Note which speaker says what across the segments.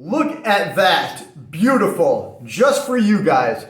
Speaker 1: Look at that. Beautiful. Just for you guys.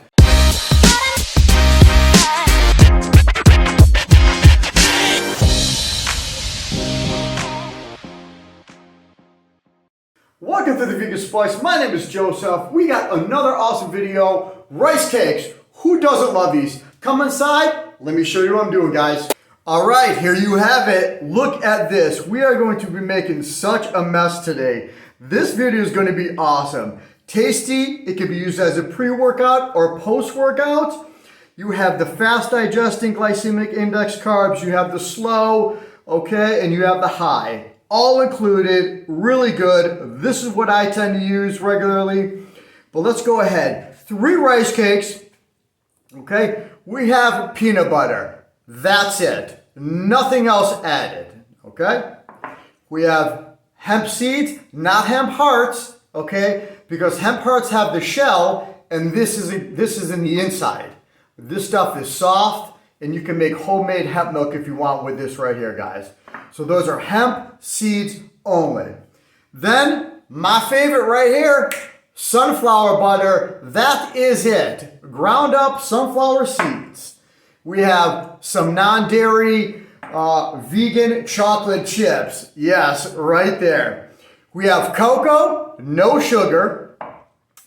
Speaker 1: Welcome to the Vegan Spice. My name is Joseph. We got another awesome video. Rice cakes. Who doesn't love these? Come inside. Let me show you what I'm doing, guys. All right, here you have it. Look at this. We are going to be making such a mess today. This video is going to be awesome. Tasty. It can be used as a pre-workout or post-workout. You have the fast digesting glycemic index carbs. You have the slow, okay, and you have the high. All included, really good. This is what I tend to use regularly. But let's go ahead. 3 rice cakes, okay? We have peanut butter. That's it. Nothing else added, okay? We have hemp seeds, not hemp hearts, okay? Because hemp hearts have the shell, and this is in the inside. This stuff is soft, and you can make homemade hemp milk if you want with this right here, guys. So those are hemp seeds only. Then, my favorite right here, sunflower butter. That is it. Ground up sunflower seeds. We have some non-dairy vegan chocolate chips. Yes, right there. We have cocoa, no sugar.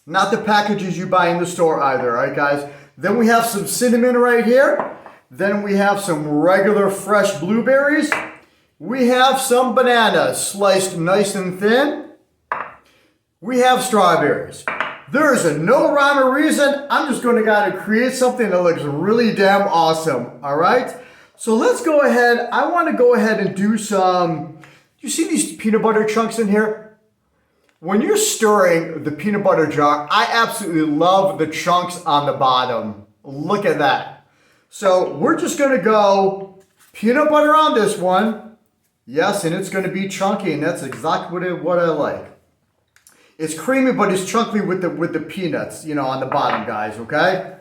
Speaker 1: Not the packages you buy in the store either, all right, guys? Then we have some cinnamon right here. Then we have some regular fresh blueberries. We have some bananas sliced nice and thin. We have strawberries. There is no rhyme or reason. I'm just going to gotta create something that looks really damn awesome. All right. So let's go ahead. I want to go ahead and do some. You see these peanut butter chunks in here? When you're stirring the peanut butter jar, I absolutely love the chunks on the bottom. Look at that. So we're just going to go peanut butter on this one. Yes, and it's going to be chunky, and that's exactly what I like. It's creamy, but it's chunky with the peanuts, you know, on the bottom, guys, okay?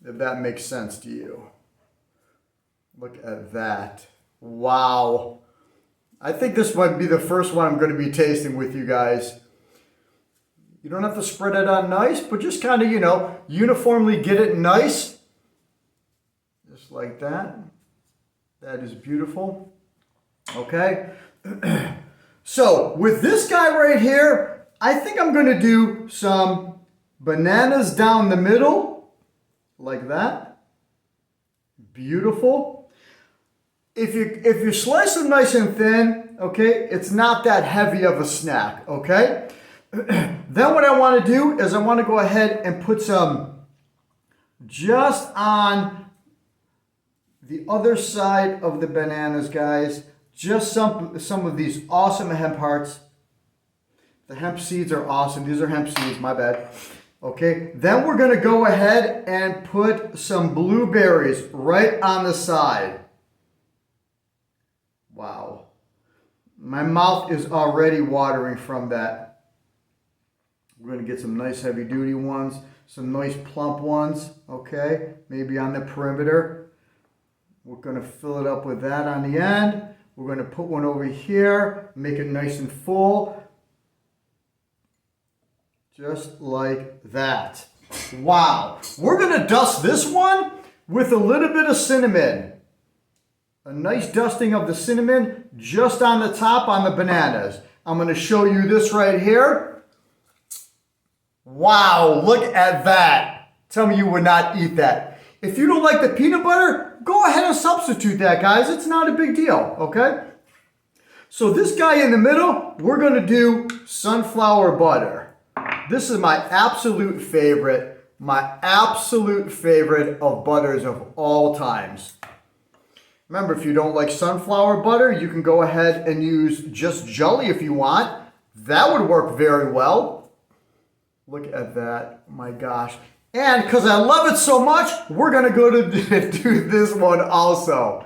Speaker 1: If that makes sense to you. Look at that. Wow. I think this might be the first one I'm going to be tasting with you guys. You don't have to spread it on nice, but just kind of, you know, uniformly get it nice. Just like that. That is beautiful. Okay. So with this guy right here, I think I'm going to do some bananas down the middle, like that. Beautiful. If you slice them nice and thin, okay, it's not that heavy of a snack, okay? Then what I want to do is I want to go ahead and put some just on the other side of the bananas, guys. Just some of these awesome hemp hearts. The hemp seeds are awesome. These are hemp seeds, my bad. Okay, then we're going to go ahead and put some blueberries right on the side. Wow. My mouth is already watering from that. We're going to get some nice heavy duty ones, some nice plump ones, okay? Maybe on the perimeter. We're going to fill it up with that on the end. We're going to put one over here, make it nice and full. Just like that. Wow. We're going to dust this one with a little bit of cinnamon. A nice dusting of the cinnamon just on the top on the bananas. I'm going to show you this right here. Wow, look at that. Tell me you would not eat that. If you don't like the peanut butter, go ahead and substitute that, guys. It's not a big deal, okay? So this guy in the middle, we're going to do sunflower butter. This is my absolute favorite of butters of all times. Remember, if you don't like sunflower butter, you can go ahead and use just jelly if you want. That would work very well. Look at that. My gosh. And because I love it so much, we're going to go to do this one also.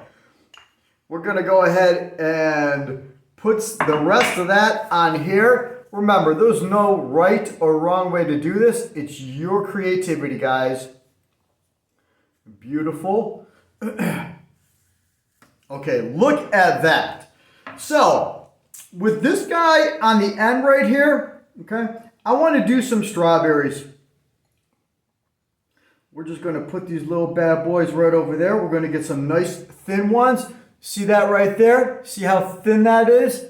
Speaker 1: We're going to go ahead and put the rest of that on here. Remember, there's no right or wrong way to do this. It's your creativity, guys. Beautiful. Okay, look at that. So, with this guy on the end right here, Okay, I want to do some strawberries. We're just going to put these little bad boys right over there. We're going to get some nice thin ones. See that right there? See how thin that is?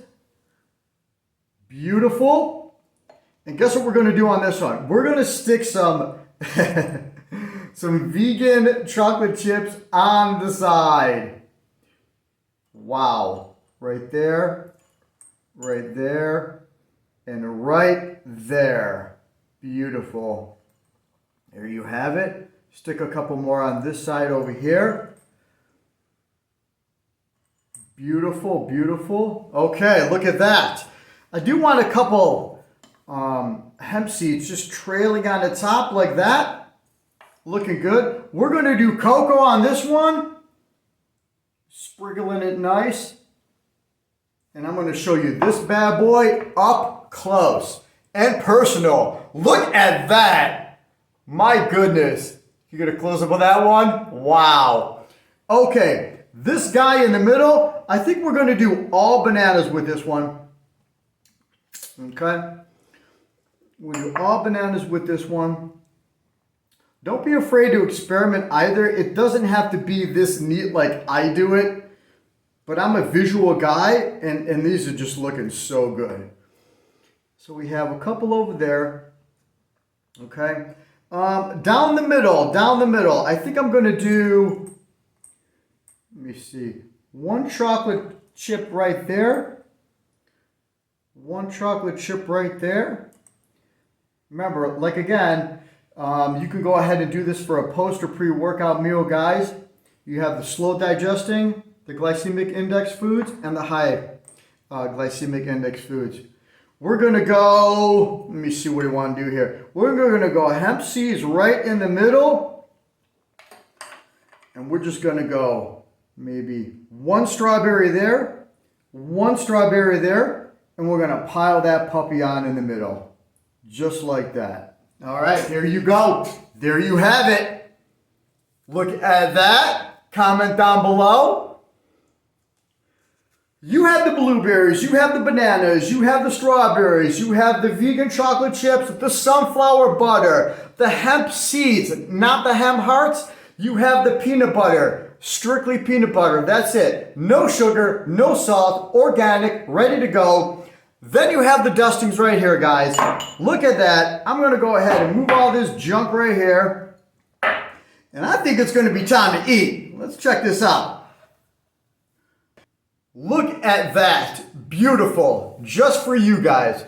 Speaker 1: Beautiful. And guess what we're going to do on this one? We're going to stick some some vegan chocolate chips on the side. Wow. Right there, and right there. Beautiful. There you have it. Stick a couple more on this side over here. Beautiful, beautiful. Okay, look at that. I do want a couple hemp seeds just trailing on the top like that. Looking good. We're going to do cocoa on this one. Sprinkling it nice. And I'm going to show you this bad boy up close and personal. Look at that. My goodness. You get a close-up of that one? Wow. Okay, this guy in the middle, I think we're going to do all bananas with this one. Okay. We'll do all bananas with this one. Don't be afraid to experiment either. It doesn't have to be this neat like I do it. But I'm a visual guy, and these are just looking so good. So we have a couple over there. Okay. Down the middle. I think I'm going to do, let me see, one chocolate chip right there. One chocolate chip right there. Remember, like again, you can go ahead and do this for a post or pre-workout meal, guys. You have the slow digesting, the glycemic index foods, and the high glycemic index foods. We're going to go, let me see what we want to do here. We're going to go hemp seeds right in the middle. And we're just going to go maybe one strawberry there, one strawberry there, and we're going to pile that puppy on in the middle. Just like that. All right, there you go. There you have it. Look at that. Comment down below. You have the blueberries, you have the bananas, you have the strawberries, you have the vegan chocolate chips, the sunflower butter, the hemp seeds, not the hemp hearts. You have the peanut butter, strictly peanut butter. That's it. No sugar, no salt, organic, ready to go. Then you have the dustings right here, guys. Look at that. I'm going to go ahead and move all this junk right here. And I think it's going to be time to eat. Let's check this out. Look at that. Beautiful. Just for you guys.